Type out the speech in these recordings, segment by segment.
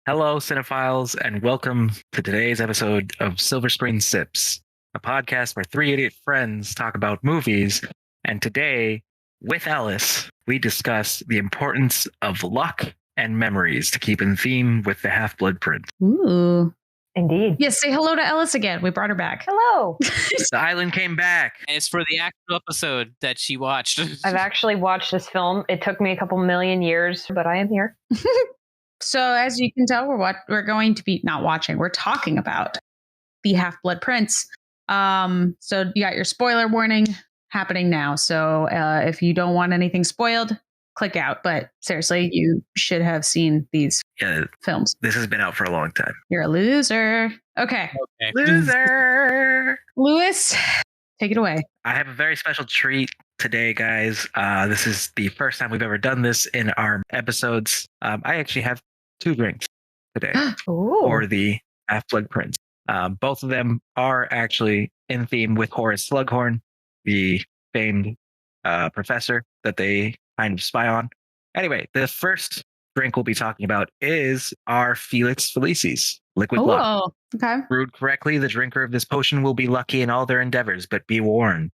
Hello, cinephiles, and welcome to today's episode of Silver Screen Sips, a podcast where three idiot friends talk about movies. And today, with Ellis, we discuss the importance of luck and memories to keep in theme with the Half-Blood Prince. Ooh. Indeed. Yes, say hello to Ellis again. We brought her back. Hello. The island came back. And it's for the actual episode that she watched. I've actually watched this film. It took me a couple million years, but I am here. So as you can tell, we're going to be not watching. We're talking about the Half-Blood Prince. So you got your spoiler warning happening now. So if you don't want anything spoiled, click out. But seriously, you should have seen these films. This has been out for a long time. You're a loser. Okay. Loser. Lewis, take it away. I have a very special treat today, guys. This is the first time we've ever done this in our episodes. I actually have two drinks today for the Half-Blood Prince. Both of them are actually in theme with Horace Slughorn, the famed professor that they kind of spy on. Anyway, the first drink we'll be talking about is our FELIX FELICIS liquid luck. Oh, okay. Brewed correctly, the drinker of this potion will be lucky in all their endeavors, but be warned.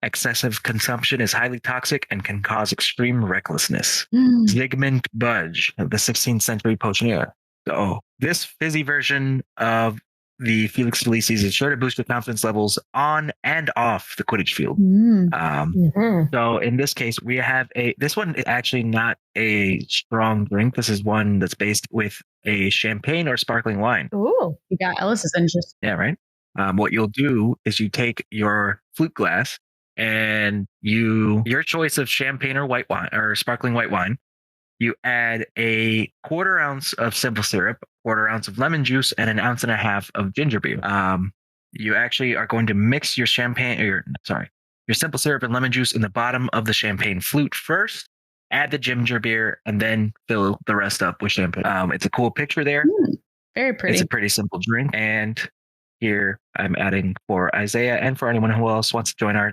Excessive consumption is highly toxic and can cause extreme recklessness. Zygmunt Budge, the 16th century potioneer. So this fizzy version of the FELIX FELICIS is sure to boost your confidence levels on and off the Quidditch field. So in this case, we have this one is actually not a strong drink. This is one that's based with a champagne or sparkling wine. Ooh. You got Ellis's interest. Yeah, right. What you'll do is you take your flute glass and your choice of champagne or white wine or sparkling white wine. You add a 1/4 ounce of simple syrup, 1/4 ounce of lemon juice, and 1.5 ounces of ginger beer. You actually are going to mix your your simple syrup and lemon juice in the bottom of the champagne flute first, add the ginger beer, and then fill the rest up with champagne. It's a cool picture there. Very pretty. It's a pretty simple drink. And here I'm adding for Isaiah and for anyone who else wants to join our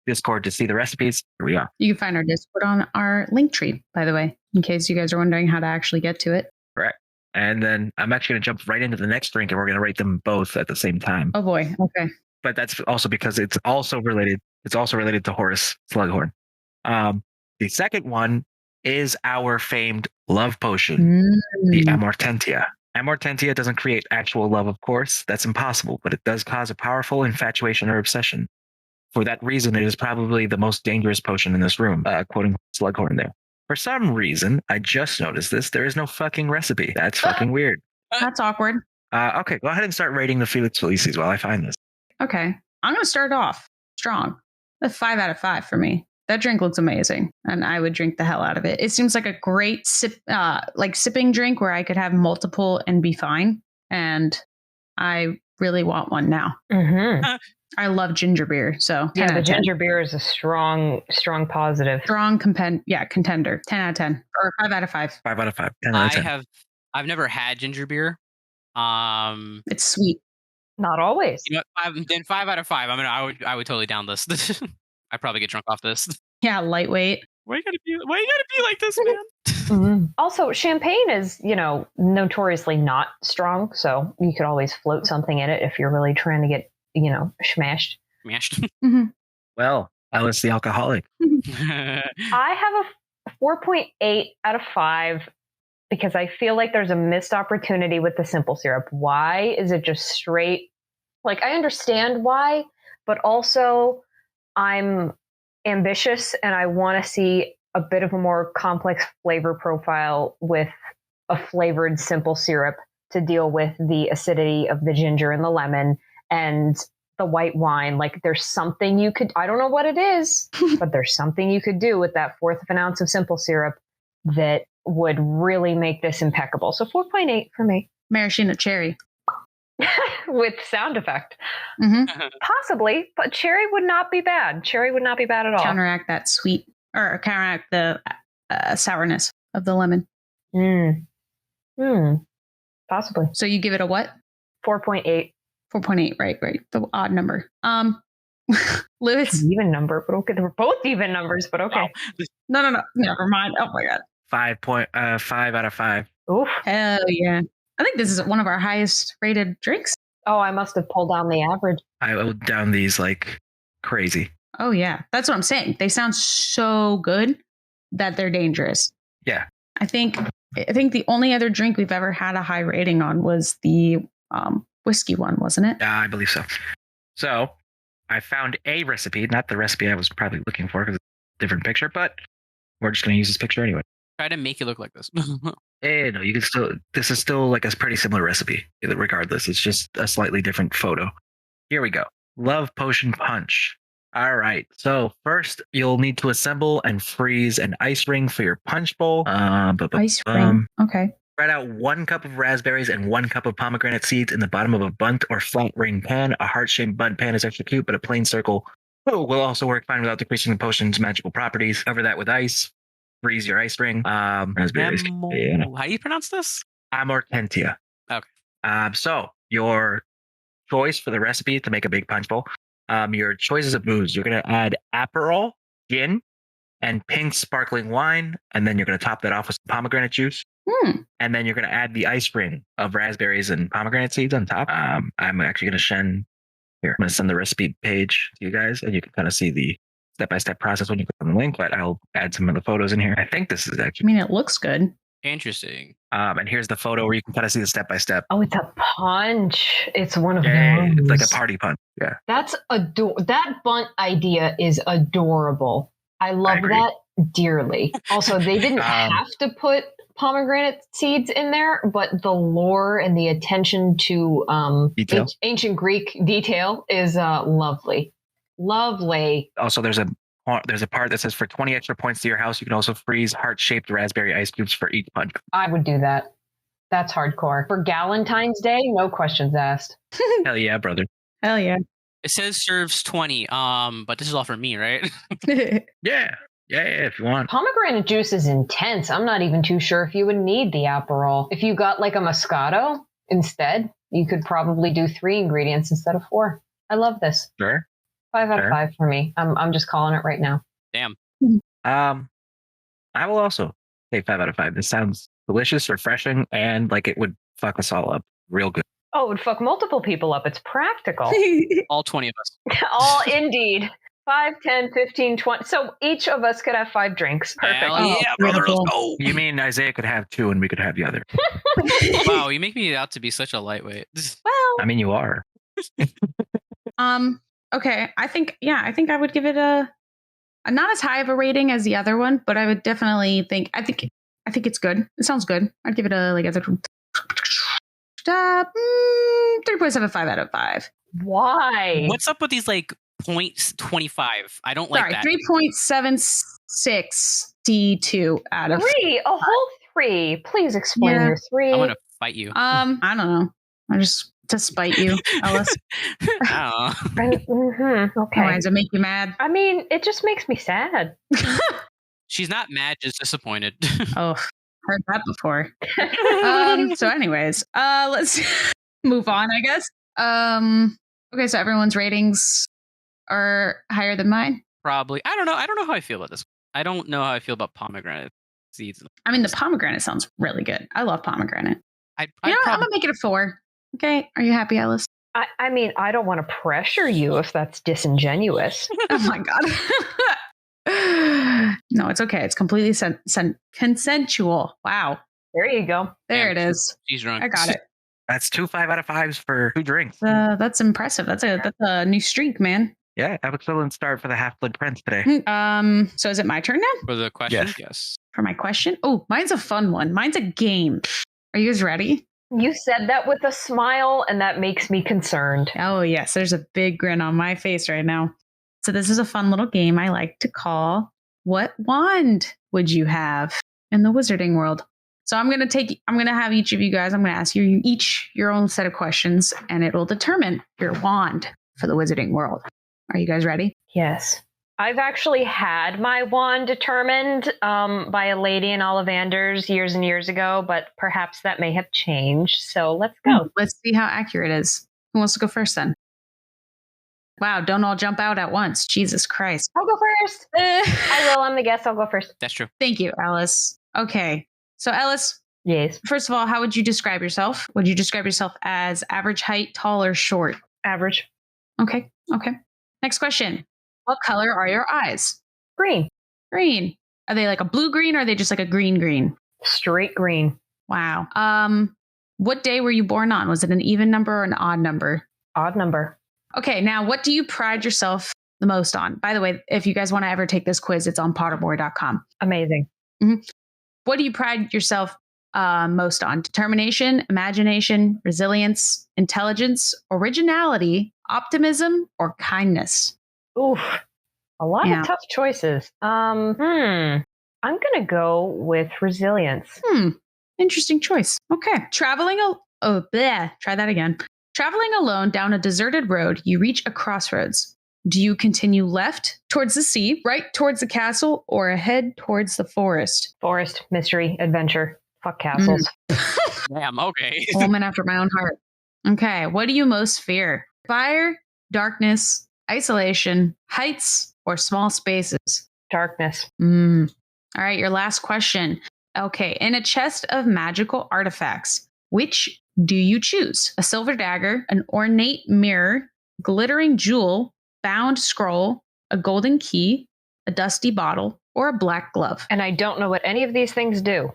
Discord to see the recipes. Here we are. You can find our Discord on our link tree, by the way, in case you guys are wondering how to actually get to it. Correct. And then I'm actually going to jump right into the next drink, and we're going to rate them both at the same time. Oh boy. Okay. But that's also because it's also related. It's also related to Horace Slughorn. The second one is our famed love potion, the AMORTENTIA. AMORTENTIA doesn't create actual love, of course. That's impossible, but it does cause a powerful infatuation or obsession. For that reason, it is probably the most dangerous potion in this room, quoting Slughorn there. For some reason, I just noticed this. There is no fucking recipe. That's fucking weird. That's awkward. Okay, go ahead and start rating the FELIX FELICIS while I find this. Okay. I'm going to start off strong. A 5 out of 5 for me. That drink looks amazing, and I would drink the hell out of it. It seems like a great sipping drink where I could have multiple and be fine. And I really want one now. I love ginger beer, so yeah, the ginger beer is a strong positive. Strong contender. 10 out of 10 or 5 out of 5. 5 out of 5. 10 out of 10. I've never had ginger beer. It's sweet. Not always. You know, then 5 out of 5. I would totally down this. I'd probably get drunk off this. Yeah, lightweight. Why you gotta be like this, man? Also, champagne is, notoriously not strong, so you could always float something in it if you're really trying to get, smashed. Well, Ellis the alcoholic. I have a 4.8 out of 5 because I feel like there's a missed opportunity with the simple syrup. Why is it just straight? Like, I understand why, but also I'm ambitious and I want to see a bit of a more complex flavor profile with a flavored simple syrup to deal with the acidity of the ginger and the lemon and the white wine. Like, there's something you could, I don't know what it is, but there's something you could do with that 1/4 of an ounce of simple syrup that would really make this impeccable. So 4.8 for me. Maraschino cherry. With sound effect. Possibly, but cherry would not be bad. Cherry would not be bad at all. Counteract that sweet, or counteract the sourness of the lemon. Possibly. So you give it a what? 4.8. 4.8, right. The odd number. Lewis? Even number, but okay. They were both even numbers, but okay. No. Never mind. Oh my God. 5 out of 5. Oof. Hell yeah. I think this is one of our highest rated drinks. Oh, I must have pulled down the average. I would down these like crazy. Oh yeah. That's what I'm saying. They sound so good that they're dangerous. Yeah. I think the only other drink we've ever had a high rating on was the whiskey one, wasn't it? I believe so. So I found a recipe, not the recipe I was probably looking for because it's a different picture, but we're just going to use this picture anyway. Try to make it look like this. No, you can still, this is still like a pretty similar recipe regardless. It's just a slightly different photo. Here we go. Love potion punch. All right. So first you'll need to assemble and freeze an ice ring for your punch bowl. Ice ring. Okay. Spread out 1 cup of raspberries and 1 cup of pomegranate seeds in the bottom of a bundt or flat ring pan. A heart-shaped bundt pan is extra cute, but a plain circle will also work fine without decreasing the potion's magical properties. Cover that with ice. Freeze your ice ring. Raspberries. How do you pronounce this? AMORTENTIA. Okay. So your choice for the recipe to make a big punch bowl. Your choices of booze. You're going to add Aperol, gin, and pink sparkling wine, and then you're going to top that off with some pomegranate juice. And then you're going to add the ice ring of raspberries and pomegranate seeds on top. I'm actually going to I'm going to send the recipe page to you guys, and you can kind of see the step-by-step process when you click on the link, but I'll add some of the photos in here. I think this is actually... I mean, it looks good. Interesting. And here's the photo where you can kind of see the step-by-step. Oh, it's a punch. It's one of those. It's like a party punch. Yeah. That's that bundt idea is adorable. I love that dearly. Also, they didn't have to put pomegranate seeds in there, but the lore and the attention to ancient Greek detail is lovely. Lovely. Also, there's a part that says for 20 extra points to your house, you can also freeze heart-shaped raspberry ice cubes for each punch. I would do that. That's hardcore. For Galentine's Day, no questions asked. Hell yeah, brother. Hell yeah. It says serves 20, but this is all for me, right? Yeah, if you want. Pomegranate juice is intense. I'm not even too sure if you would need the Aperol. If you got like a Moscato instead, you could probably do 3 ingredients instead of 4. I love this. Sure. 5 out of 5 for me. I'm just calling it right now. Damn. I will also say 5 out of 5. This sounds delicious, refreshing, and like it would fuck us all up real good. Oh, it would fuck multiple people up. It's practical. All 20 of us. All indeed. 5, 10, 15, 20. So each of us could have 5 drinks. Perfect. Yeah, brother, let's go. You mean Isaiah could have 2 and we could have the other? Wow, you make me out to be such a lightweight. Well, I mean, you are. Okay, I think I would give it a not as high of a rating as the other one, but I would definitely think I think it's good. It sounds good. I'd give it a 3.75 out of 5. Why? What's up with these like 0.25? I don't like that. 3.76 D2 out of 3, a whole 3. Please explain your 3. I'm gonna fight you. I don't know. I just to spite you, Ellis. I don't know. Okay. Why does it make you mad? I mean, it just makes me sad. She's not mad, just disappointed. Oh, heard that before. So anyways, let's move on, I guess. Okay, so everyone's ratings are higher than mine? Probably. I don't know how I feel about this. I don't know how I feel about pomegranate seeds. I mean, the pomegranate sounds really good. I love pomegranate. I'm going to make it a 4. Okay. Are you happy, Ellis? I mean, I don't want to pressure you if that's disingenuous. Oh my God. No, it's okay. It's completely consensual. Wow. There you go. There it is. She's drunk. I got it. That's 2 5 out of 5s for 2 drinks. That's impressive. That's a new streak, man. Yeah, excellent start for the Half-Blood Prince today. So is it my turn now? For the question? Yes. For my question? Oh, mine's a fun one. Mine's a game. Are you guys ready? You said that with a smile, and that makes me concerned. Oh, yes. There's a big grin on my face right now. So this is a fun little game I like to call What Wand Would You Have in the Wizarding World? So I'm going to have each of you guys, I'm going to ask you each your own set of questions, and it will determine your wand for the Wizarding World. Are you guys ready? Yes. I've actually had my wand determined by a lady in Ollivanders years and years ago, but perhaps that may have changed. So let's go. Let's see how accurate it is. Who wants to go first then? Wow, don't all jump out at once. Jesus Christ. I'll go first. I will. I'm the guest. I'll go first. That's true. Thank you, Alice. Okay. So Alice, Yes. First of all, how would you describe yourself? Would you describe yourself as average height, tall, or short? Average. Okay. Next question. What color are your eyes? Green. Green. Are they like a blue green or are they just like a green? Straight green. Wow. What day were you born on? Was it an even number or an odd number? Odd number. Okay, now what do you pride yourself the most on? By the way, if you guys want to ever take this quiz, it's on potterboy.com. Amazing. What do you pride yourself most on? Determination, imagination, resilience, intelligence, originality, optimism, or kindness? Oof. A lot of tough choices. I'm going to go with resilience. Interesting choice. Okay. Try that again. Traveling alone down a deserted road, you reach a crossroads. Do you continue left towards the sea, right towards the castle, or ahead towards the forest? Forest, mystery, adventure. Fuck castles. Damn, okay. A woman after my own heart. Okay. What do you most fear? Fire, darkness, isolation, heights, or small spaces? Darkness. All right. Your last question. Okay. In a chest of magical artifacts, which do you choose? A silver dagger, an ornate mirror, glittering jewel, bound scroll, a golden key, a dusty bottle, or a black glove? And I don't know what any of these things do.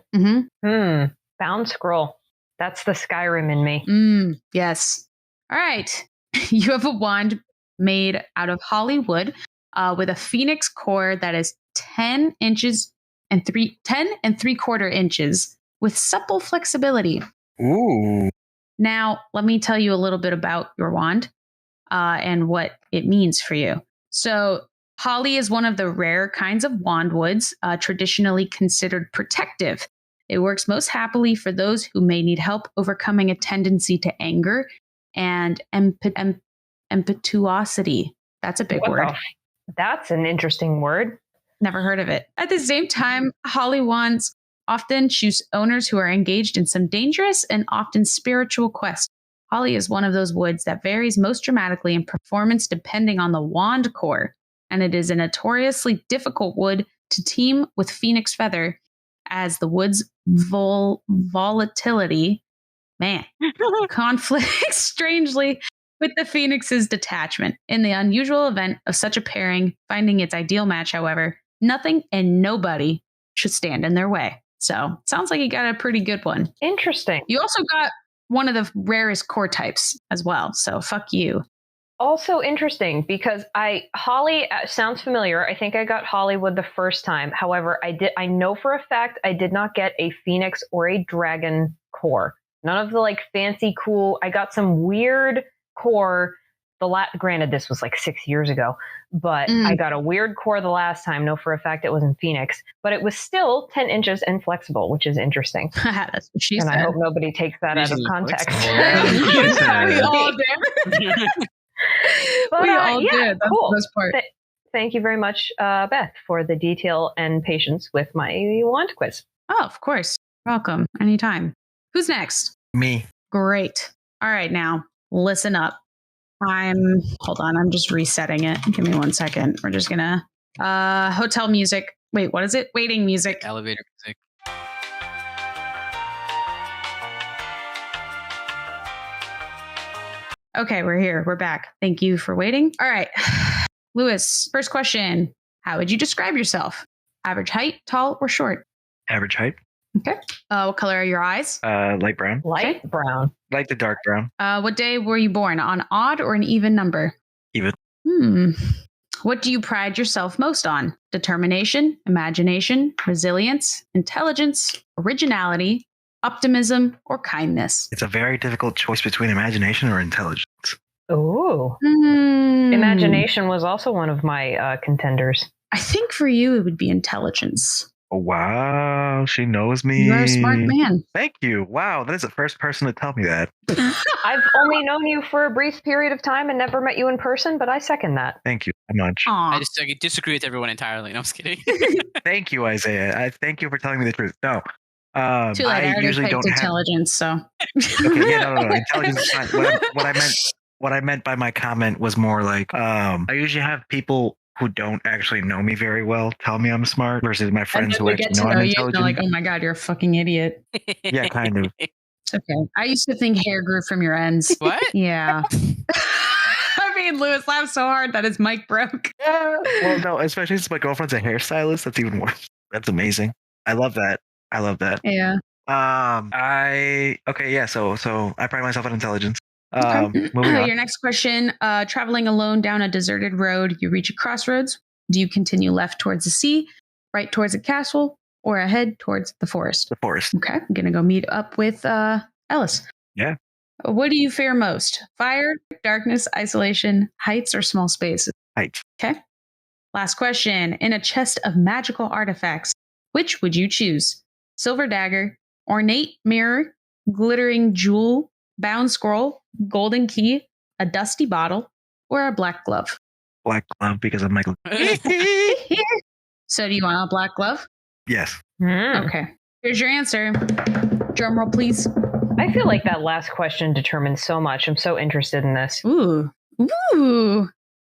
Bound scroll. That's the Skyrim in me. Yes. All right. You have a wand made out of holly wood with a phoenix core that is 10 and 3/4 inches with supple flexibility. Ooh. Now, let me tell you a little bit about your wand and what it means for you. So, holly is one of the rare kinds of wand woods, traditionally considered protective. It works most happily for those who may need help overcoming a tendency to anger and impetuosity. That's a big word. That's an interesting word. Never heard of it. At the same time, holly wands often choose owners who are engaged in some dangerous and often spiritual quests. Holly is one of those woods that varies most dramatically in performance depending on the wand core, and it is a notoriously difficult wood to team with phoenix feather, as the wood's volatility, conflicts strangely with the phoenix's detachment. In the unusual event of such a pairing finding its ideal match, however, nothing and nobody should stand in their way. So, sounds like you got a pretty good one. Interesting. You also got one of the rarest core types as well. So, fuck you. Also interesting because holly sounds familiar. I think I got Hollywood the first time. However, I know for a fact I did not get a phoenix or a dragon core. None of the like fancy cool. I got some weird core. Granted, this was like 6 years ago, but I got a weird core the last time. Know for a fact it was in Phoenix, but it was still 10 inches and flexible, which is interesting. That's what she and said. I hope nobody takes that out of context. We all did. But, we all did. That's cool. the best part. Thank you very much, Beth, for the detail and patience with my wand quiz. Oh, of course. Welcome. Anytime. Who's next? Me. Great. All right, now listen up. Hold on. I'm just resetting it. Give me 1 second. We're just gonna, hotel music. Wait, what is it? Waiting music. Elevator music. Okay, we're here. We're back. Thank you for waiting. All right. Lewis, first question. How would you describe yourself? Average height, tall, or short? Average height. Okay. What color are your eyes? Light brown. Light brown. Like the dark brown. What day were you born? On odd or an even number? Even. What do you pride yourself most on? Determination, imagination, resilience, intelligence, originality, optimism, or kindness? It's a very difficult choice between imagination or intelligence. Ooh. Imagination was also one of my contenders. I think for you, it would be intelligence. Oh, wow. She knows me. You're a smart man. Thank you. Wow. That is the first person to tell me that. I've only known you for a brief period of time and never met you in person, but I second that. Thank you so much. Aww. I disagree with everyone entirely. No, I'm just kidding. Thank you, Isaiah. I thank you for telling me the truth. No. Too late. I usually don't intelligence, so. Okay, yeah, no. Intelligence is fine. What I meant by my comment was more like, I usually have people who don't actually know me very well tell me I'm smart versus my friends who actually know I'm intelligent. They're like, oh my God, you're a fucking idiot. Yeah, kind of. It's okay. I used to think hair grew from your ends. What? Yeah. I mean, Lewis laughed so hard that his mic broke. Well, no, especially since my girlfriend's a hairstylist. That's even worse. That's amazing. I love that. Yeah. So I pride myself on intelligence. Okay. Moving on. Your next question, traveling alone down a deserted road, you reach a crossroads. Do you continue left towards the sea, right towards a castle, or ahead towards the forest? The forest. Okay. I'm going to go meet up with Ellis. Yeah. What do you fear most? Fire, darkness, isolation, heights, or small spaces? Heights. Okay. Last question. In a chest of magical artifacts, which would you choose? Silver dagger, ornate mirror, glittering jewel, bound scroll, golden key, a dusty bottle, or a black glove? Black glove because of Michael. So do you want a black glove? Yes. Okay. Here's your answer. Drum roll, please. I feel like that last question determines so much. I'm so interested in this. Ooh.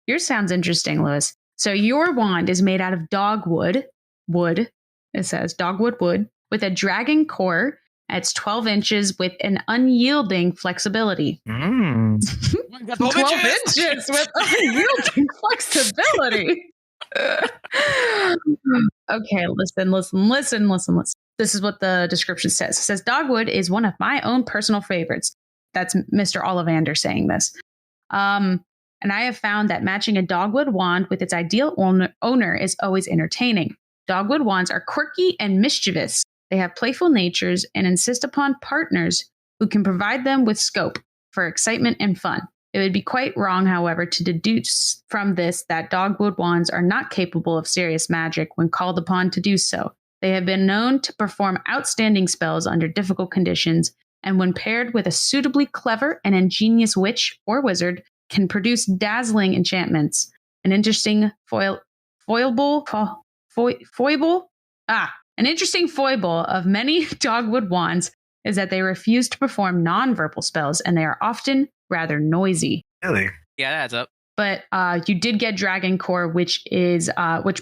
Yours sounds interesting, Lewis. So your wand is made out of dogwood wood. It says dogwood wood with a dragon core. It's 12 inches with an unyielding flexibility. 12 inches with unyielding flexibility. Okay, listen. This is what the description says. It says, dogwood is one of my own personal favorites. That's Mr. Ollivander saying this. And I have found that matching a dogwood wand with its ideal owner is always entertaining. Dogwood wands are quirky and mischievous. They have playful natures and insist upon partners who can provide them with scope for excitement and fun. It would be quite wrong, however, to deduce from this that dogwood wands are not capable of serious magic when called upon to do so. They have been known to perform outstanding spells under difficult conditions, and when paired with a suitably clever and ingenious witch or wizard, can produce dazzling enchantments. An interesting foible of many dogwood wands is that they refuse to perform non-verbal spells, and they are often rather noisy. Really? Yeah, that adds up. But you did get Dragon Core, which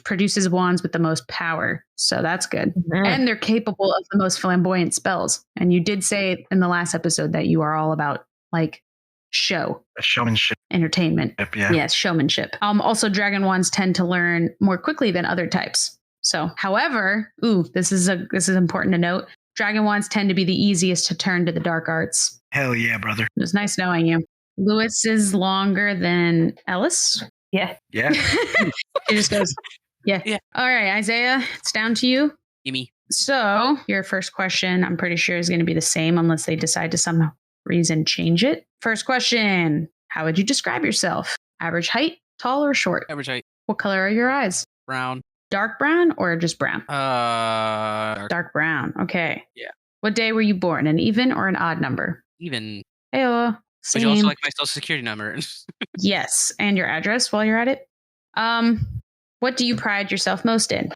produces wands with the most power. So that's good. Mm-hmm. And they're capable of the most flamboyant spells. And you did say in the last episode that you are all about showmanship, entertainment. Yeah. Yes, showmanship. Also, dragon wands tend to learn more quickly than other types. So, however, this is important to note. Dragon wands tend to be the easiest to turn to the dark arts. Hell yeah, brother. It was nice knowing you. Lewis is longer than Ellis. Yeah. Yeah. He just goes, yeah. All right, Isaiah, it's down to you. Gimme. So your first question, I'm pretty sure is going to be the same unless they decide to some reason change it. First question, how would you describe yourself? Average height, tall or short? Average height. What color are your eyes? Brown. Dark brown or just brown? Dark brown. Okay. Yeah. What day were you born? An even or an odd number? Even. Hey, would you also like my social security number? Yes, and your address while you're at it. What do you pride yourself most in?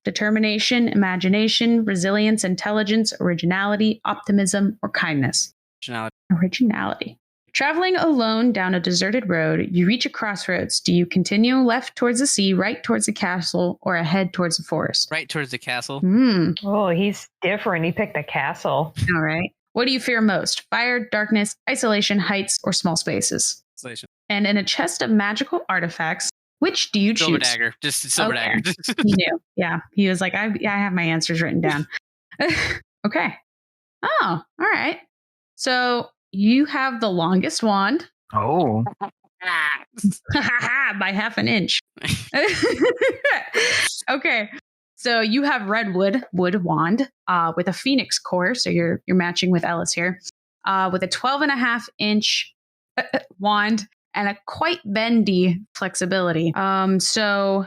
Determination, imagination, resilience, intelligence, originality, optimism, or kindness? Originality. Traveling alone down a deserted road, you reach a crossroads. Do you continue left towards the sea, right towards the castle, or ahead towards the forest? Right towards the castle. Oh, he's different. He picked the castle. All right. What do you fear most? Fire, darkness, isolation, heights, or small spaces? Isolation. And in a chest of magical artifacts, which do you choose? Silver dagger. Just silver dagger. He knew. Yeah. He was like, I have my answers written down. Okay. Oh, all right. So you have the longest wand. Oh. By half an inch. Okay. So you have redwood wood wand with a phoenix core. So you're matching with Ellis here with a 12.5-inch wand and a quite bendy flexibility. So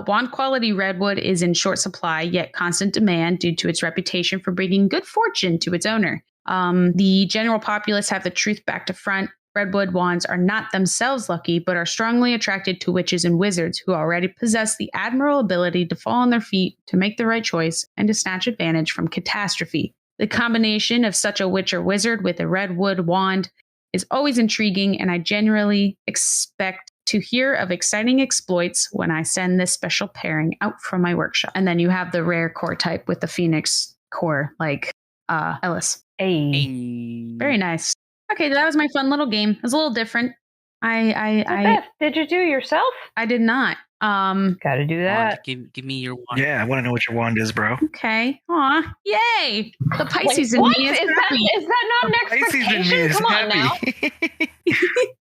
wand quality redwood is in short supply, yet constant demand due to its reputation for bringing good fortune to its owner. The general populace have the truth back to front. Redwood wands are not themselves lucky, but are strongly attracted to witches and wizards who already possess the admirable ability to fall on their feet, to make the right choice, and to snatch advantage from catastrophe. The combination of such a witch or wizard with a redwood wand is always intriguing, and I generally expect to hear of exciting exploits when I send this special pairing out from my workshop. And then you have the rare core type with the Phoenix core, like Ellis. Very nice. Okay, that was my fun little game. It was a little different. Beth, did you do yourself? I did not. Got to do that. Give me your wand. Yeah, I want to know what your wand is, bro. Okay. Aw, yay! The Pisces Wait, in what? me is happy. Is that not an Pisces in me expectation? is Come on now. happy.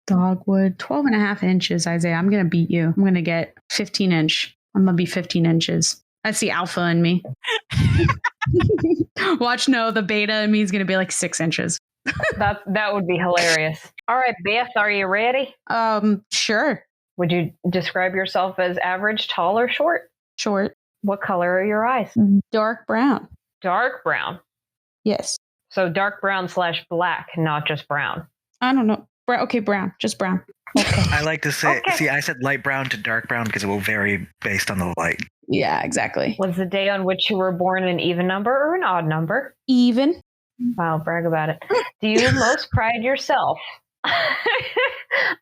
Dogwood, 12 and a half inches, Isaiah. I'm going to beat you. I'm going to get 15 inch. I'm going to be 15 inches. That's the alpha in me. Watch, no, the beta in me is going to be like 6 inches. That would be hilarious. All right, Beth, are you ready? Sure. Would you describe yourself as average, tall, or short? Short. What color are your eyes? Dark brown. Dark brown. Yes. So dark brown / black, not just brown. I don't know. Okay, brown. Just brown. Okay. I like to say, Okay. see, I said light brown to dark brown because it will vary based on the light. Yeah, exactly. Was the day on which you were born an even number or an odd number? Even. Wow, brag about it. Do you most pride yourself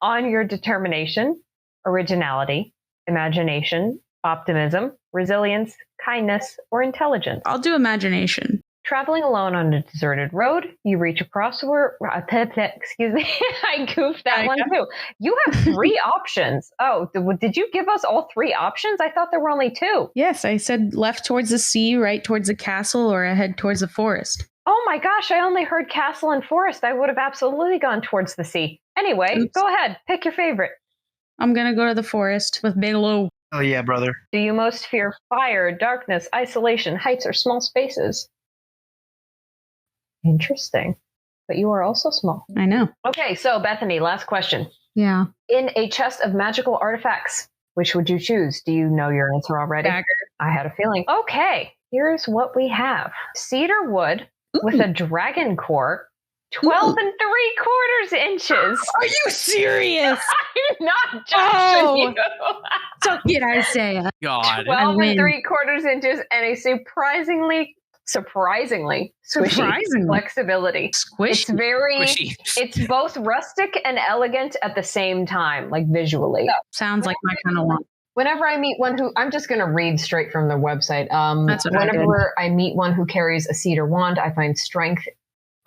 on your determination, originality, imagination, optimism, resilience, kindness, or intelligence? I'll do imagination. Traveling alone on a deserted road, you reach a crossword. Excuse me, I goofed that one too. You have 3 options. Oh, did you give us all 3 options? I thought there were only 2. Yes, I said left towards the sea, right towards the castle, or ahead towards the forest. Oh my gosh, I only heard castle and forest. I would have absolutely gone towards the sea. Anyway, Oops. Go ahead. Pick your favorite. I'm going to go to the forest with Big Lou. Oh yeah, brother. Do you most fear fire, darkness, isolation, heights, or small spaces? Interesting. But you are also small. I know. Okay, so Bethany, last question. Yeah. In a chest of magical artifacts, which would you choose? Do you know your answer already? Dagger. I had a feeling. Okay, here's what we have. Cedar wood with a dragon core, 12 and 3/4 inches. Are you serious? I'm not judging you. Suck it, Isaiah. God. 12 win. and 3/4 inches and a surprisingly squishy flexibility. Squish. It's very, Squishy. it's both rustic and elegant at the same time, like visually. Sounds like my kind of one. Whenever I meet one who, I'm just going to read straight from the website. That's what I did. Whenever I meet one who carries a cedar wand, I find strength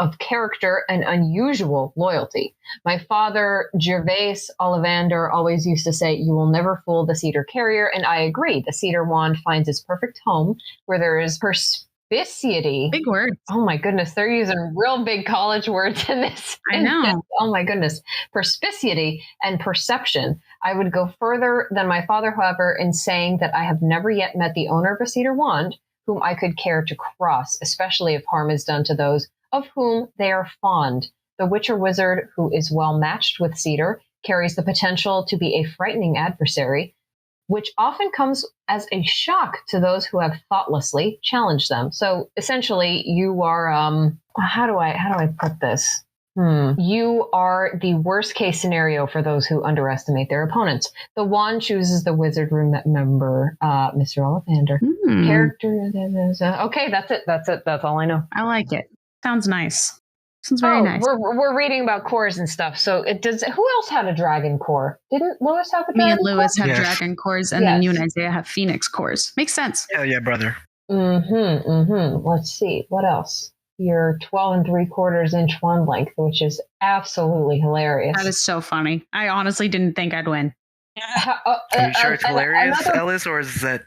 of character and unusual loyalty. My father, Gervais Ollivander, always used to say, "You will never fool the cedar carrier." And I agree. The cedar wand finds its perfect home where there is perspicity. Big word. Oh my goodness, they're using real big college words in this. I know. Oh my goodness. Perspicity and perception. I would go further than my father, however, in saying that I have never yet met the owner of a cedar wand whom I could care to cross, especially if harm is done to those of whom they are fond. The witcher wizard, who is well matched with cedar, carries the potential to be a frightening adversary, which often comes as a shock to those who have thoughtlessly challenged them. So essentially, you are, how do I put this? You are the worst case scenario for those who underestimate their opponents. The wand chooses the wizard member, Mr. Ollivander. Character. Okay, that's it. That's all I know. I like it. Sounds nice. Sounds very nice. We're reading about cores and stuff. So it does. Who else had a dragon core? Didn't Lewis have a Me dragon and Lewis core? have Yes. dragon cores, and then you and Isaiah have phoenix cores. Makes sense. Hell yeah, brother. Let's see. What else? Your 12 and 3/4 inch wand length, which is absolutely hilarious. That is so funny. I honestly didn't think I'd win. Are you sure it's hilarious, another- Ellis, or is it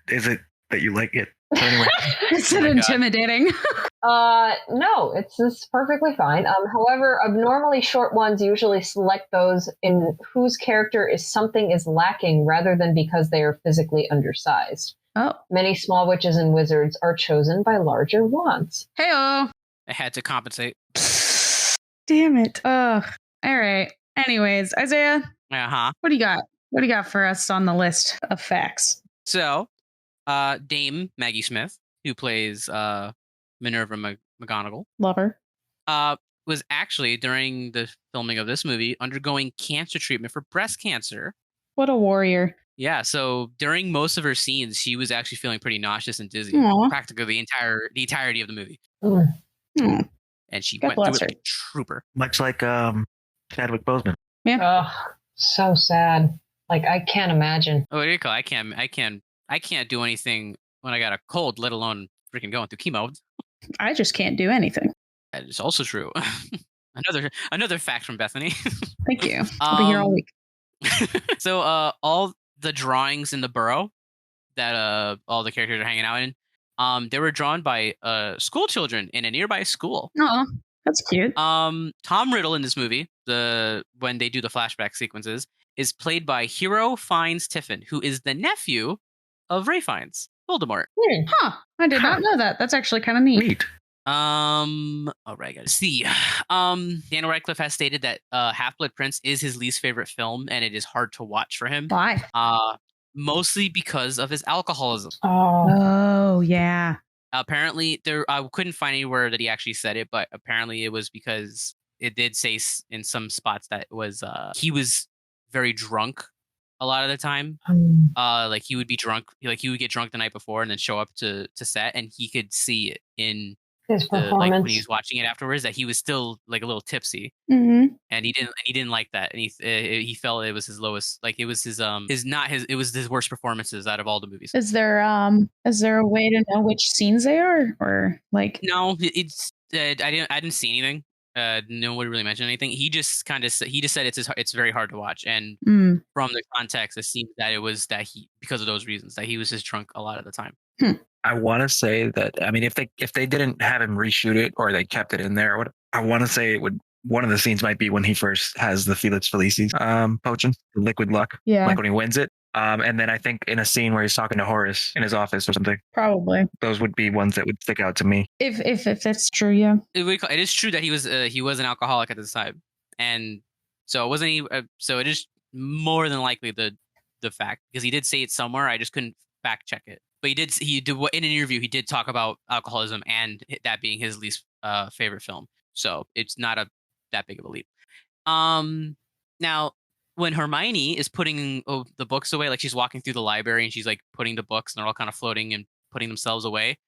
that you like it? So anyway, Is it my God. intimidating? No, it's perfectly fine. However, abnormally short ones usually select those in whose character is something is lacking rather than because they are physically undersized. Oh. Many small witches and wizards are chosen by larger wands. Hey-oh. I had to compensate. Damn it. Ugh. All right. Anyways, Isaiah, Uh-huh. what do you got? What do you got for us on the list of facts? So, Dame Maggie Smith, who plays Minerva McGonagall, Lover. was actually, during the filming of this movie, undergoing cancer treatment for breast cancer. What a warrior. Yeah, so during most of her scenes, she was actually feeling pretty nauseous and dizzy, Aw. practically the entirety of the movie. Mm. Oh, And she God went through bless it her. like a trooper. much like Chadwick Boseman. Ugh, so sad. Like, I can't imagine. Oh, what do you call it? I can't do anything when I got a cold, let alone freaking going through chemo. I just can't do anything. That is also true. another fact from Bethany. Thank you. I'll be here all week. So all the drawings in the burrow that all the characters are hanging out in, they were drawn by school children in a nearby school. Oh, that's cute. Tom Riddle in this movie, when they do the flashback sequences, is played by Hero Fiennes Tiffin, who is the nephew of Ray Fiennes, Voldemort. Huh. I did not know that. That's actually kind of neat. All right, I gotta see. Daniel Radcliffe has stated that Half-Blood Prince is his least favorite film, and it is hard to watch for him. Why? Mostly because of his alcoholism. Oh, yeah. Apparently, I couldn't find anywhere that he actually said it, but apparently it was because it did say in some spots that it was he was very drunk a lot of the time. Like he would be drunk, like he would get drunk the night before and then show up to set, and he could see it in his performance, like when he was watching it afterwards, that he was still like a little tipsy, Mm-hmm. and he didn't like that, and he felt it was his lowest, like it was his it was his worst performances out of all the movies. Is there a way to know which scenes they are, or like? No, it's I didn't see anything. No one really mentioned anything. He just said it's very hard to watch, and from the context, it seems that it was that he, because of those reasons, that he was just drunk a lot of the time. I want to say that, I mean, if they didn't have him reshoot it or they kept it in there, I want to say one of the scenes might be when he first has the FELIX FELICIS potion, the liquid luck, like when he wins it. And then I think in a scene where he's talking to Horace in his office or something. Probably. Those would be ones that would stick out to me. If that's true, yeah. It is true that he was an alcoholic at the time, and so it wasn't. So it is more than likely the fact, because he did say it somewhere. I just couldn't fact check it. But he did in an interview. He did talk about alcoholism and that being his least favorite film. So it's not that big of a leap. Now, when Hermione is putting the books away, like she's walking through the library and she's like putting the books, and they're all kind of floating and putting themselves away.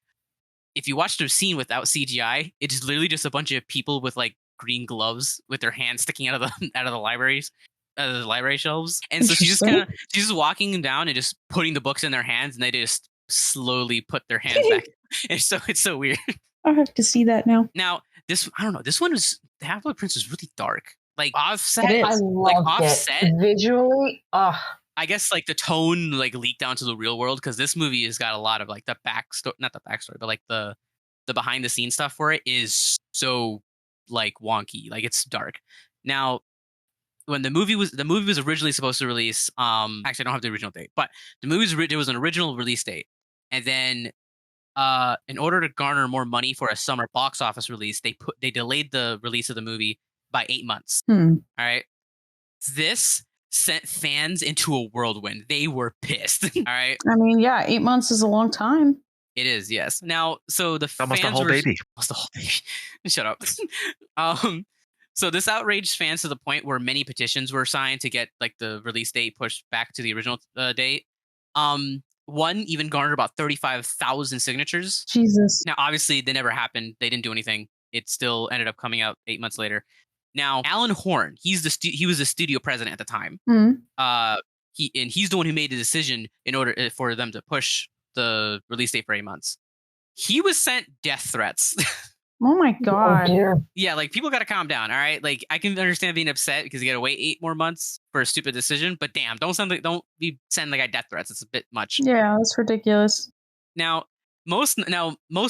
If you watch the scene without CGI, it's literally just a bunch of people with like green gloves with their hands sticking out of the libraries. The library shelves, and so she's just walking down and just putting the books in their hands, and they just slowly put their hands back. And so it's so weird. I have to see that now. Now, I don't know. This one was, the Half-Blood Prince is really dark. Like offset, I loved it visually. I guess like the tone like leaked down to the real world, because this movie has got a lot of like the backstory, not the backstory, but like the behind the scenes stuff for it is so like wonky, like it's dark. Now, when the movie was originally supposed to release, actually I don't have the original date, but there was an original release date, and then in order to garner more money for a summer box office release, they delayed the release of the movie by 8 months. All right, this sent fans into a whirlwind. They were pissed. All right, I mean, yeah, 8 months is a long time. It is, yes. Now, so the almost a whole baby. Almost a whole baby. Shut up. So this outraged fans to the point where many petitions were signed to get like the release date pushed back to the original date. One even garnered about 35,000 signatures. Jesus. Now, obviously, they never happened. They didn't do anything. It still ended up coming out 8 months later. Now, Alan Horn, he was the studio president at the time. He's the one who made the decision in order for them to push the release date for 8 months. He was sent death threats. Oh my God. Yeah, like people got to calm down. All right. Like I can understand being upset because you got to wait 8 more months for a stupid decision, but damn, don't be sending the guy death threats. It's a bit much. Yeah, that's ridiculous. Now, most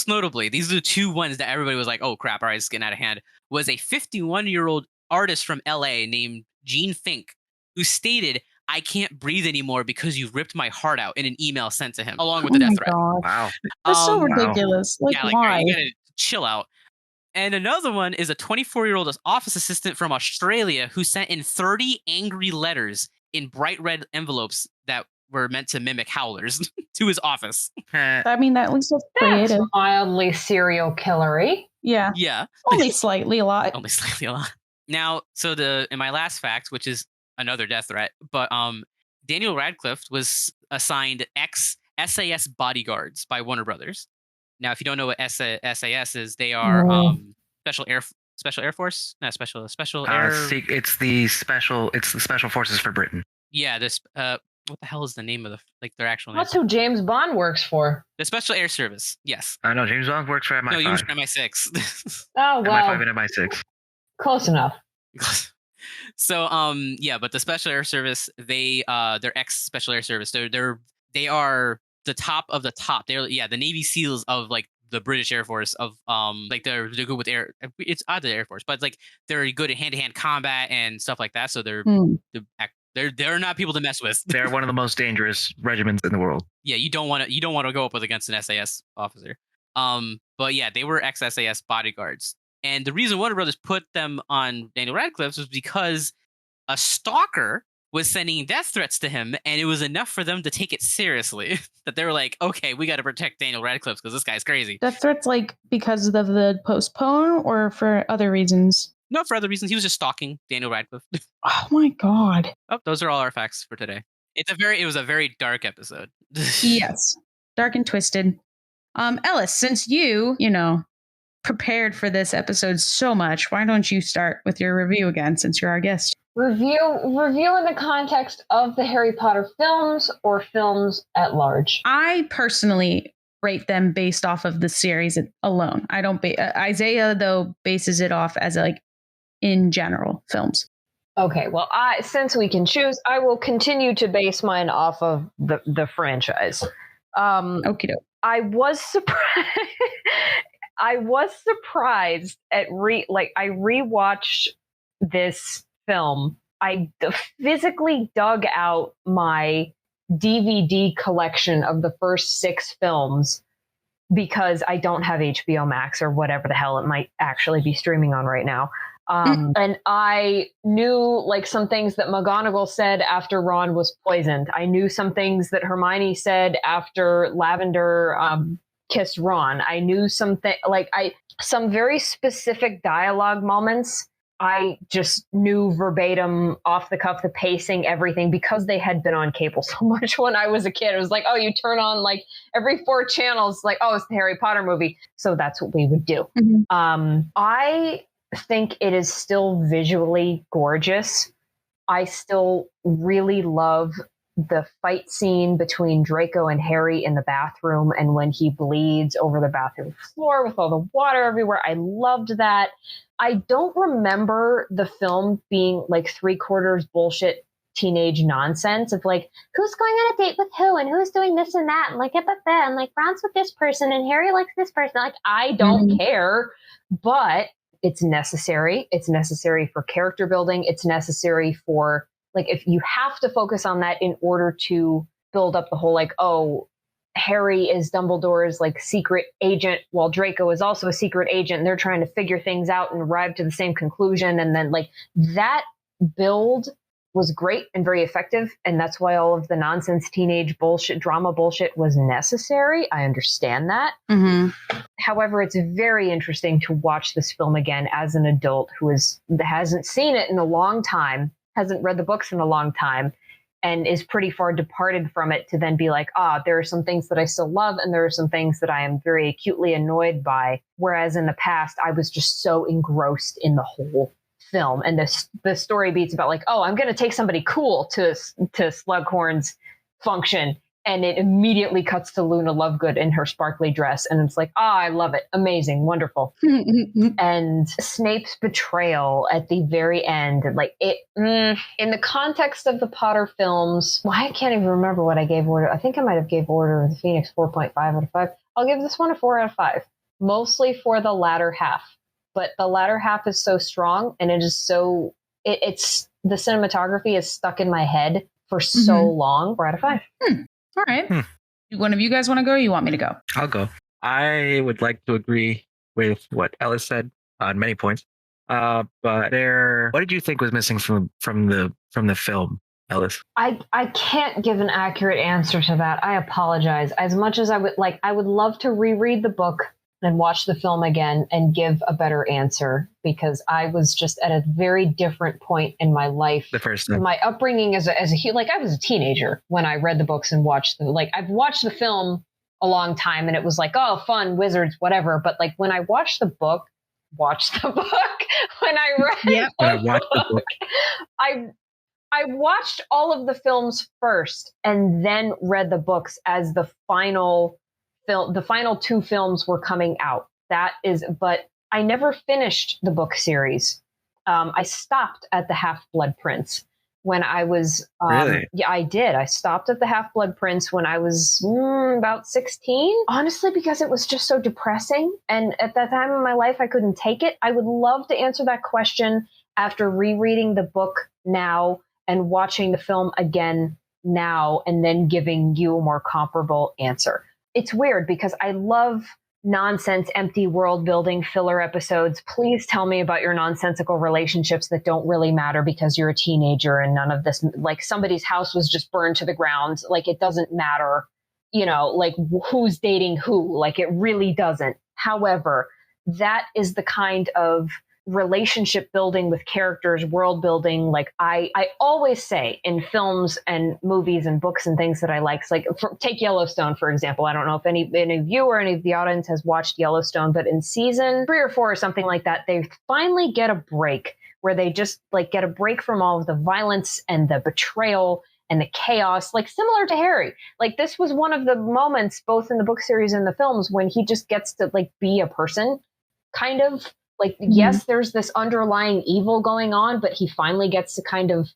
notably, these are the two ones that everybody was like, oh crap, all right, it's getting out of hand, was a 51-year-old artist from LA named Gene Fink, who stated, "I can't breathe anymore because you ripped my heart out," in an email sent to him along with the death threat. God. Wow. That's so ridiculous. Like, yeah, why? You gotta chill out. And another one is a 24-year-old office assistant from Australia who sent in 30 angry letters in bright red envelopes that were meant to mimic howlers to his office. I mean, at least that's creative. That's mildly serial killery. Yeah. Yeah. Only slightly a lot. Only slightly a lot. Now, so in my last fact, which is another death threat, but Daniel Radcliffe was assigned SAS bodyguards by Warner Brothers. Now, if you don't know what SAS is, they are special air force, not special air. It's the special forces for Britain. Yeah, this what the hell is the name of their actual name? That's who James Bond works for. The Special Air Service. Yes. I know James Bond works for MI5. No, you work for MI6. Oh, well. MI5 and MI6. Close enough. So yeah, but the Special Air Service, they're ex Special Air Service. They are the top of the top. They're the Navy SEALs of like the British Air Force of like they're good with air. It's odd the Air Force, but like they're good at hand-to-hand combat and stuff like that. So they're not people to mess with. They're one of the most dangerous regiments in the world. Yeah, you don't want to go up against an SAS officer. But yeah, they were ex-SAS bodyguards. And the reason Warner Brothers put them on Daniel Radcliffe was because a stalker was sending death threats to him, and it was enough for them to take it seriously that they were like, okay, we got to protect Daniel Radcliffe because this guy's crazy. Death threats like because of the postpone or for other reasons? No, for other reasons. He was just stalking Daniel Radcliffe. Oh my God. Oh, those are all our facts for today. It was a very dark episode. Yes. Dark and twisted. Ellis, since you prepared for this episode so much, why don't you start with your review again since you're our guest? Review in the context of the Harry Potter films or films at large? I personally rate them based off of the series alone. I don't Isaiah though bases it off as like in general films. Okay, well, since we can choose, I will continue to base mine off of the franchise. Okie doke. I was surprised. I was surprised at I rewatched this film. I physically dug out my DVD collection of the first 6 films because I don't have HBO Max or whatever the hell it might actually be streaming on right now. And I knew like some things that McGonagall said after Ron was poisoned. I knew some things that Hermione said after Lavender kissed Ron. I knew some very specific dialogue moments. I just knew verbatim, off the cuff, the pacing, everything, because they had been on cable so much when I was a kid. It was like, oh, you turn on like every 4 channels, like, oh, it's the Harry Potter movie. So that's what we would do. Mm-hmm. I think it is still visually gorgeous. I still really love the fight scene between Draco and Harry in the bathroom and when he bleeds over the bathroom floor with all the water everywhere. I loved that. I don't remember the film being like 3/4 bullshit teenage nonsense of like, who's going on a date with who and who's doing this and that and like and like Ron's with this person and Harry likes this person. Like, I don't care, but it's necessary. It's necessary for character building. It's necessary for like, if you have to focus on that in order to build up the whole like, oh, Harry is Dumbledore's like secret agent while Draco is also a secret agent and they're trying to figure things out and arrive to the same conclusion. And then like that build was great and very effective. And that's why all of the nonsense teenage bullshit, drama bullshit was necessary. I understand that. Mm-hmm. However, it's very interesting to watch this film again as an adult who hasn't seen it in a long time, hasn't read the books in a long time, and is pretty far departed from it, to then be like, there are some things that I still love and there are some things that I am very acutely annoyed by. Whereas in the past, I was just so engrossed in the whole film. And the story beats about like, oh, I'm going to take somebody cool to Slughorn's function. And it immediately cuts to Luna Lovegood in her sparkly dress. And it's like, I love it. Amazing. Wonderful. And Snape's betrayal at the very end. Like it, in the context of the Potter films, I can't even remember what I gave Order. I think I might have gave Order of the Phoenix 4.5 out of 5. I'll give this one a 4 out of 5. Mostly for the latter half. But the latter half is so strong and it is so, it's the cinematography is stuck in my head for so long. 4 out of 5. All right. One of you guys want to go or you want me to go? I'll go. I would like to agree with what Ellis said on many points. But what did you think was missing from the film, Ellis? I can't give an accurate answer to that. I apologize. As much as I would love to reread the book and watch the film again and give a better answer, because I was just at a very different point in my life. The first time. My upbringing as a I was a teenager when I read the books and watched them. Like, I've watched the film a long time and it was like, oh, fun, wizards, whatever. But like when I watched the book, when I read when I watched the book, I watched all of the films first and then read the books as the final film. The final 2 films were coming out. But I never finished the book series. I stopped at the Half-Blood Prince when I was. Really? Yeah, I did. I stopped at the Half-Blood Prince when I was about 16. Honestly, because it was just so depressing, and at that time in my life, I couldn't take it. I would love to answer that question after rereading the book now and watching the film again now, and then giving you a more comparable answer. It's weird because I love nonsense, empty world building filler episodes. Please tell me about your nonsensical relationships that don't really matter because you're a teenager and none of this, like somebody's house was just burned to the ground. Like it doesn't matter, like who's dating who, like it really doesn't. However, that is the kind of relationship building with characters, world building. Like I always say in films and movies and books and things that I like take Yellowstone, for example. I don't know if any of you or any of the audience has watched Yellowstone, but in season 3 or 4 or something like that, they finally get a break where they just like get a break from all of the violence and the betrayal and the chaos, like similar to Harry. Like this was one of the moments, both in the book series and the films, when he just gets to like be a person, kind of. Like, yes, there's this underlying evil going on, but he finally gets to kind of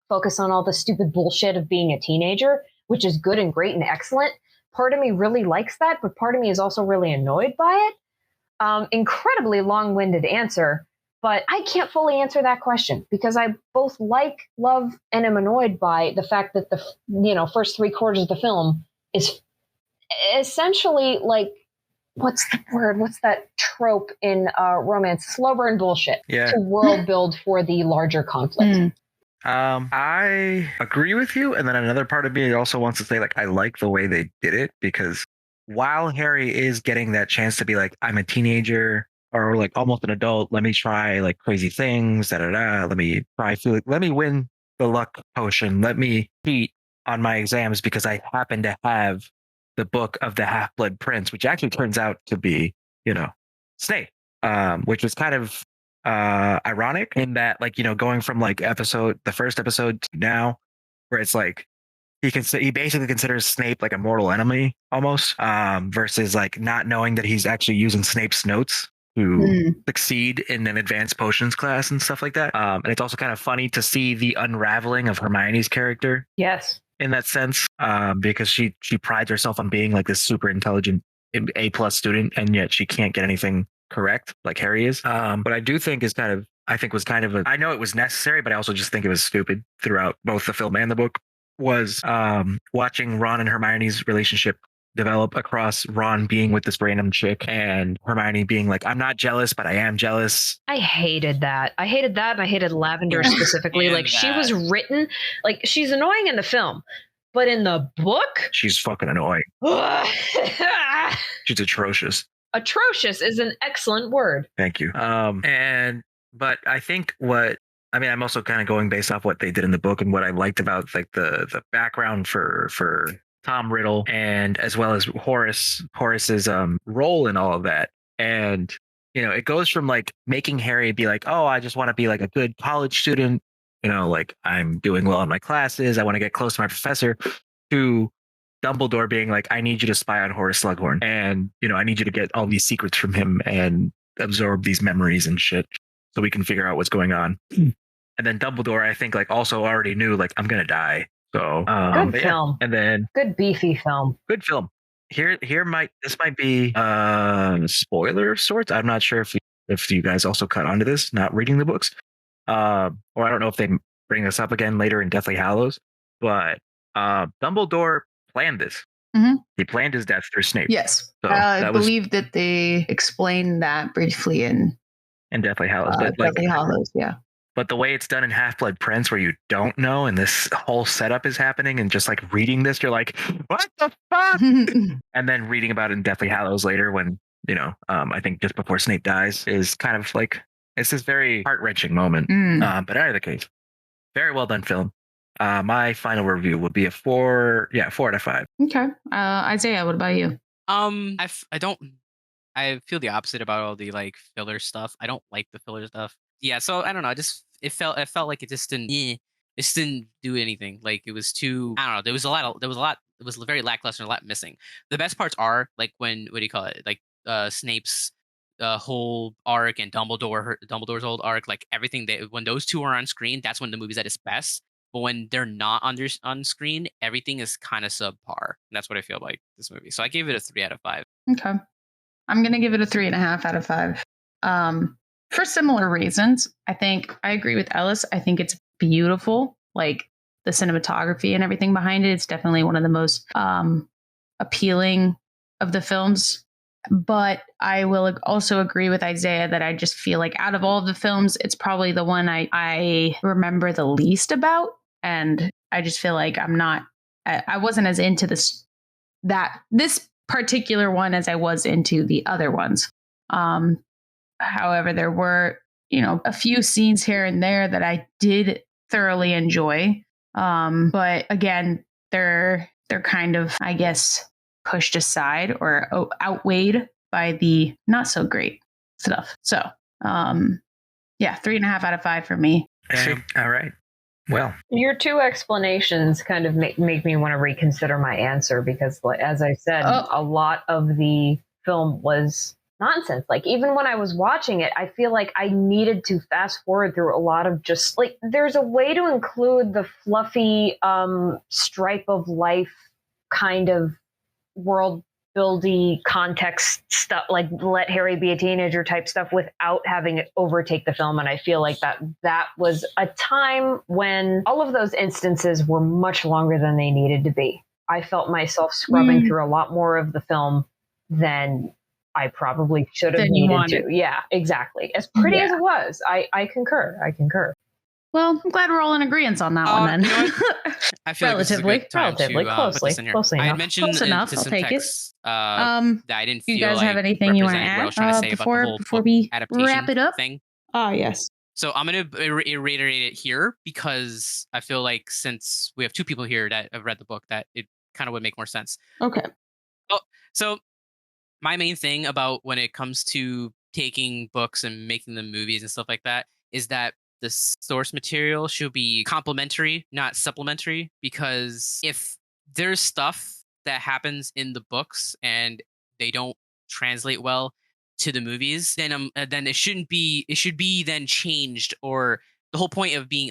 focus on all the stupid bullshit of being a teenager, which is good and great and excellent. Part of me really likes that, but part of me is also really annoyed by it. Incredibly long-winded answer, but I can't fully answer that question because I both like, love, and am annoyed by the fact that the first 3/4 of the film is essentially like, what's the word? What's that trope in romance? Slow burn bullshit to world build for the larger conflict. I agree with you. And then another part of me also wants to say, like, I like the way they did it because while Harry is getting that chance to be like, I'm a teenager or like almost an adult, let me try like crazy things, let me try, let me win the luck potion, let me cheat on my exams because I happen to have the book of the Half-Blood Prince, which actually turns out to be, Snape, which was kind of ironic in that, like, going from like the first episode to now, where it's like he basically considers Snape like a mortal enemy almost, versus like not knowing that he's actually using Snape's notes to succeed in an advanced potions class and stuff like that. And it's also kind of funny to see the unraveling of Hermione's character. Yes. In that sense, because she prides herself on being like this super intelligent A+ student, and yet she can't get anything correct like Harry is. But I do think was kind of I know it was necessary, but I also just think it was stupid throughout both the film and the book, was watching Ron and Hermione's relationship develop across Ron being with this random chick and Hermione being like, I'm not jealous, but I am jealous. I hated that. And I hated Lavender specifically. Like she was written, like she's annoying in the film, but in the book, she's fucking annoying. She's atrocious. Atrocious is an excellent word. Thank you. But I think I'm also kind of going based off what they did in the book and what I liked about like the background for Tom Riddle, and as well as Horace's role in all of that. And it goes from like making Harry be like, oh, I just want to be like a good college student, like I'm doing well in my classes, I want to get close to my professor, to Dumbledore being like, I need you to spy on Horace Slughorn, and I need you to get all these secrets from him and absorb these memories and shit so we can figure out what's going on. And then Dumbledore, I think, like also already knew like I'm gonna die. So good film. And then good beefy film. Good film. This might be spoiler of sorts. I'm not sure if you guys also cut onto this, not reading the books. Or I don't know if they bring this up again later in Deathly Hallows, but Dumbledore planned this. Mm-hmm. He planned his death through Snape. Yes. So I believe that they explained that briefly in Deathly Hallows. But Deathly Hallows, yeah. But the way it's done in Half-Blood Prince, where you don't know, and this whole setup is happening, and just like reading this, you're like, what the fuck? And then reading about it in Deathly Hallows later, when, I think just before Snape dies, is kind of like, it's this very heart-wrenching moment. But in either case, very well done film. My final review would be a 4 out of 5. Okay. Isaiah, what about you? I feel the opposite about all the like filler stuff. I don't like the filler stuff. Yeah, so I don't know. It felt like it just didn't. It just didn't do anything. Like it was too. I don't know. There was a lot. It was very lackluster. A lot missing. The best parts are like when what do you call it? Like Snape's whole arc and Dumbledore's old arc. Like everything that when those two are on screen, that's when the movie's at its best. But when they're not on screen, everything is kind of subpar. And that's what I feel like this movie. So I gave it a 3 out of 5. Okay. I'm going to give it a 3.5 out of 5. For similar reasons. I think I agree with Ellis. I think it's beautiful. Like the cinematography and everything behind it. It's definitely one of the most appealing of the films. But I will also agree with Isaiah that I just feel like out of all of the films, it's probably the one I remember the least about. And I just feel like I wasn't as into this particular one as I was into the other ones. However, there were, a few scenes here and there that I did thoroughly enjoy. But again, they're kind of, I guess, pushed aside or outweighed by the not so great stuff. So, 3.5 out of 5 for me. All right. Well, your two explanations kind of make me want to reconsider my answer because, as I said, a lot of the film was nonsense. Like, even when I was watching it, I feel like I needed to fast forward through a lot of just like, there's a way to include the fluffy stripe of life kind of world buildy context stuff, like let Harry be a teenager type stuff without having it overtake the film. And I feel like that was a time when all of those instances were much longer than they needed to be. I felt myself scrubbing through a lot more of the film than I probably should have needed to. Yeah, exactly. As pretty as it was, I concur. Well, I'm glad we're all in agreement on that one then. You know what? I feel relatively closely enough. I had mentioned Close enough. I'll take it. That I didn't feel you guys like have anything you want to represented what I was add trying to say before about the whole we adaptation wrap it up? thing. Yes. So I'm going to reiterate it here because I feel like since we have two people here that have read the book, that it kind of would make more sense. Okay. So my main thing about when it comes to taking books and making them movies and stuff like that is that the source material should be complementary, not supplementary, because if there's stuff that happens in the books and they don't translate well to the movies, then it shouldn't be. It should be then changed. Or the whole point of being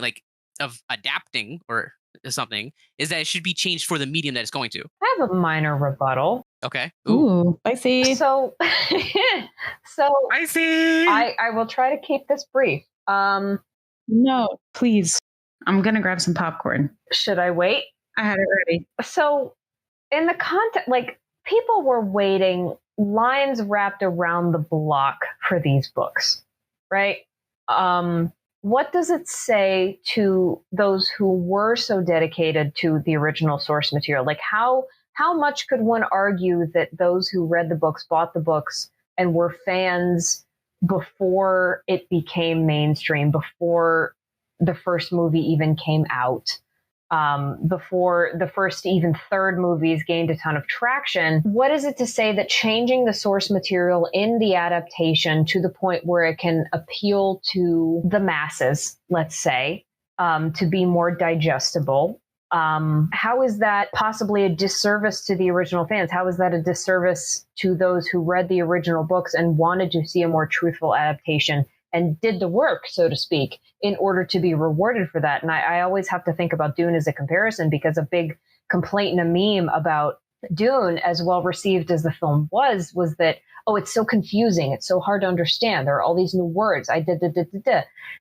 of adapting or something is that it should be changed for the medium that it's going to. I have a minor rebuttal. Okay. Ooh, I see. So I see. I will try to keep this brief. No, please. I'm gonna grab some popcorn. Should I wait? I had it ready. So in the context, like, people were waiting lines wrapped around the block for these books, right? What does it say to those who were so dedicated to the original source material? Like, how much could one argue that those who read the books, bought the books, and were fans before it became mainstream, before the first movie even came out, before the first even third movies gained a ton of traction? What is it to say that changing the source material in the adaptation to the point where it can appeal to the masses, let's say, to be more digestible? How is that possibly a disservice to the original fans? How is that a disservice to those who read the original books and wanted to see a more truthful adaptation and did the work, so to speak, in order to be rewarded for that? And I always have to think about Dune as a comparison, because a big complaint and a meme about Dune, as well received as the film was that, oh, it's so confusing. It's so hard to understand. There are all these new words.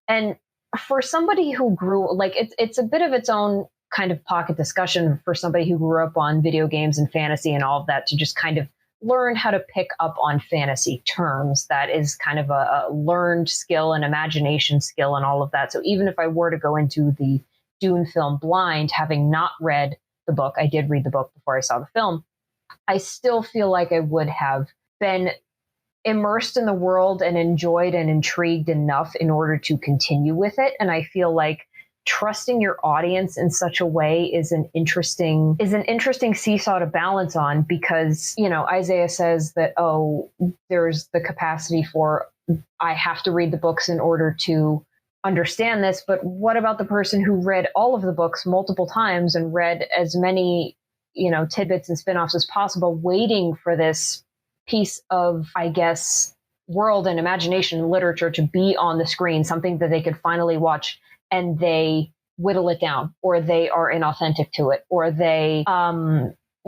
And for somebody who grew, like, it's a bit of its own kind of pocket discussion for somebody who grew up on video games and fantasy and all of that, to just kind of learn how to pick up on fantasy terms. That is kind of a learned skill and imagination skill and all of that. So even if I were to go into the Dune film blind, having not read the book, I did read the book before I saw the film, I still feel like I would have been immersed in the world and enjoyed and intrigued enough in order to continue with it. And I feel like trusting your audience in such a way is an interesting seesaw to balance on, because, Isaiah says that, oh, there's the capacity for, I have to read the books in order to understand this, but what about the person who read all of the books multiple times and read as many, tidbits and spin-offs as possible, waiting for this piece of, I guess, world and imagination and literature to be on the screen, something that they could finally watch, and they whittle it down, or they are inauthentic to it, or they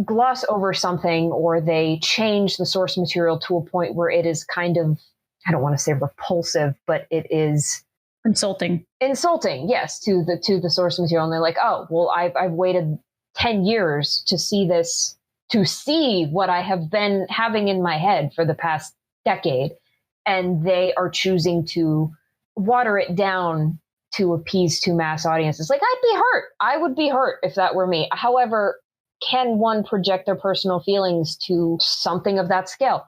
gloss over something, or they change the source material to a point where it is kind of, I don't want to say repulsive, but it is insulting, yes, to the source material. And they're like, oh, well, I've waited 10 years to see this, to see what I have been having in my head for the past decade. And they are choosing to water it down to appease to mass audiences. Like, I'd be hurt. I would be hurt if that were me. However, can one project their personal feelings to something of that scale?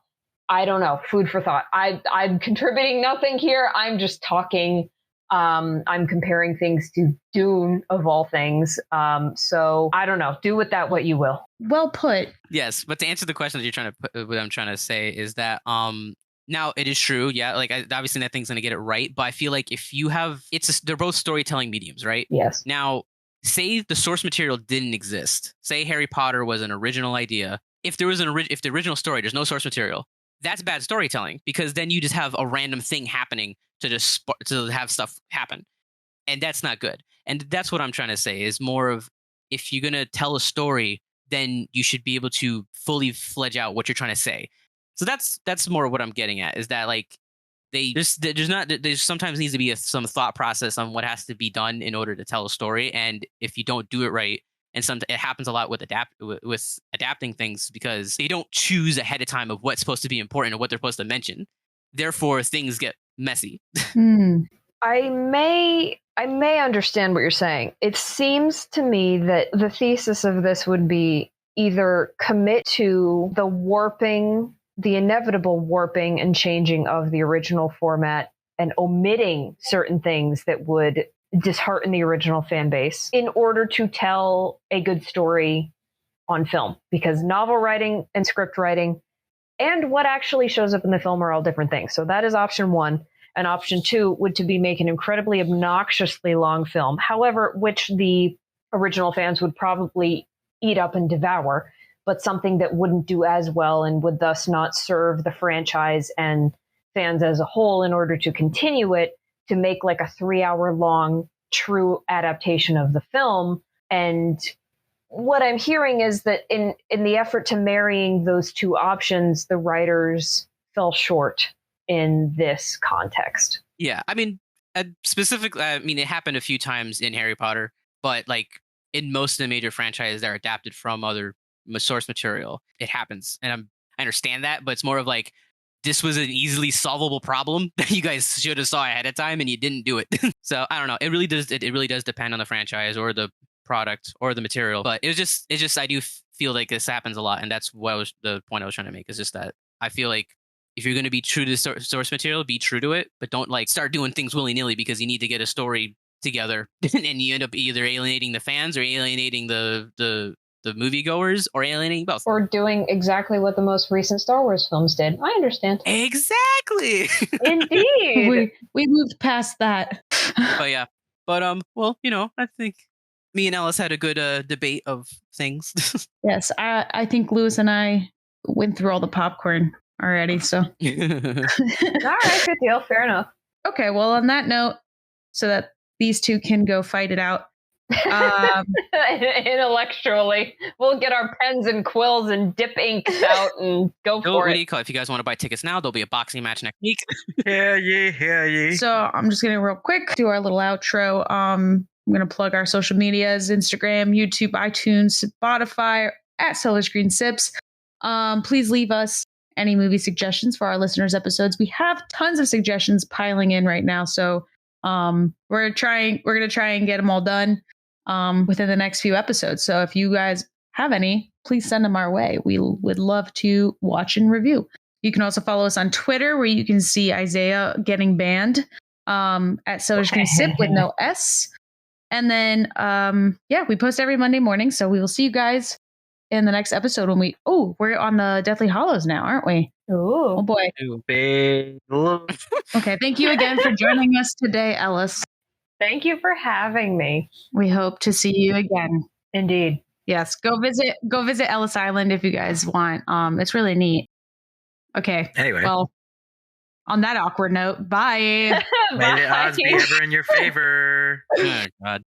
I don't know. Food for thought. I'm contributing nothing here. I'm just talking. I'm comparing things to Dune, of all things. So I don't know. Do with that what you will. Well put. Yes, but to answer the question that you're trying to put, what I'm trying to say is that now it is true, yeah. Like obviously that thing's gonna get it right, but I feel like if you have, they're both storytelling mediums, right? Yes. Now, say the source material didn't exist. Say Harry Potter was an original idea. If there was if the original story, there's no source material, that's bad storytelling, because then you just have a random thing happening to have stuff happen, and that's not good. And that's what I'm trying to say is more of, if you're gonna tell a story, then you should be able to fully fledge out what you're trying to say. So that's more what I'm getting at, is that like there's sometimes needs to be some thought process on what has to be done in order to tell a story, and if you don't do it right, and it happens a lot with adapting things, because they don't choose ahead of time of what's supposed to be important or what they're supposed to mention. Therefore, things get messy. I may understand what you're saying. It seems to me that the thesis of this would be either commit to the inevitable warping and changing of the original format and omitting certain things that would dishearten the original fan base in order to tell a good story on film, because novel writing and script writing and what actually shows up in the film are all different things. So that is option one. And option two would to be make an incredibly obnoxiously long film, however, which the original fans would probably eat up and devour, but something that wouldn't do as well and would thus not serve the franchise and fans as a whole in order to continue it, to make like a 3-hour long true adaptation of the film. And what I'm hearing is that in the effort to marrying those two options, the writers fell short in this context. Yeah, I mean, specifically, it happened a few times in Harry Potter, but like in most of the major franchises that are adapted from other source material, it happens. And I understand that, but it's more of like, this was an easily solvable problem that you guys should have saw ahead of time and you didn't do it. So I don't know. It really does depend on the franchise or the product or the material. But it's just I do feel like this happens a lot, and that's the point I was trying to make, is just that I feel like if you're going to be true to the source material, be true to it, but don't like start doing things willy-nilly because you need to get a story together and you end up either alienating the fans or alienating the moviegoers, or alienating both. Or doing exactly what the most recent Star Wars films did. I understand. Exactly. Indeed. we moved past that. But yeah. But well, I think me and Ellis had a good debate of things. Yes, I think Lewis and I went through all the popcorn already, so. All right, good deal. Fair enough. Okay, well, on that note, so that these two can go fight it out. Intellectually, we'll get our pens and quills and dip inks out and go for it. If you guys want to buy tickets now, there'll be a boxing match next week. Yeah. So I'm just gonna real quick do our little outro. I'm gonna plug our social medias: Instagram, YouTube, iTunes, Spotify, at Seller's Green Sips. Please leave us any movie suggestions for our listeners' episodes. We have tons of suggestions piling in right now, so we're gonna try and get them all done within the next few episodes. So if you guys have any, please send them our way. We would love to watch and review. You can also follow us on Twitter, where you can see Isaiah getting banned at Seller's Green Sip with no S. And then, we post every Monday morning. So we will see you guys in the next episode when we're on the Deathly Hallows now, aren't we? Ooh. Oh boy. Big look. Okay. Thank you again for joining us today, Ellis. Thank you for having me. We hope to see you again. Indeed. Yes, go visit Ellis Island if you guys want. It's really neat. Okay. Anyway. Well, on that awkward note, bye. May the odds be ever in your favor. Oh, God.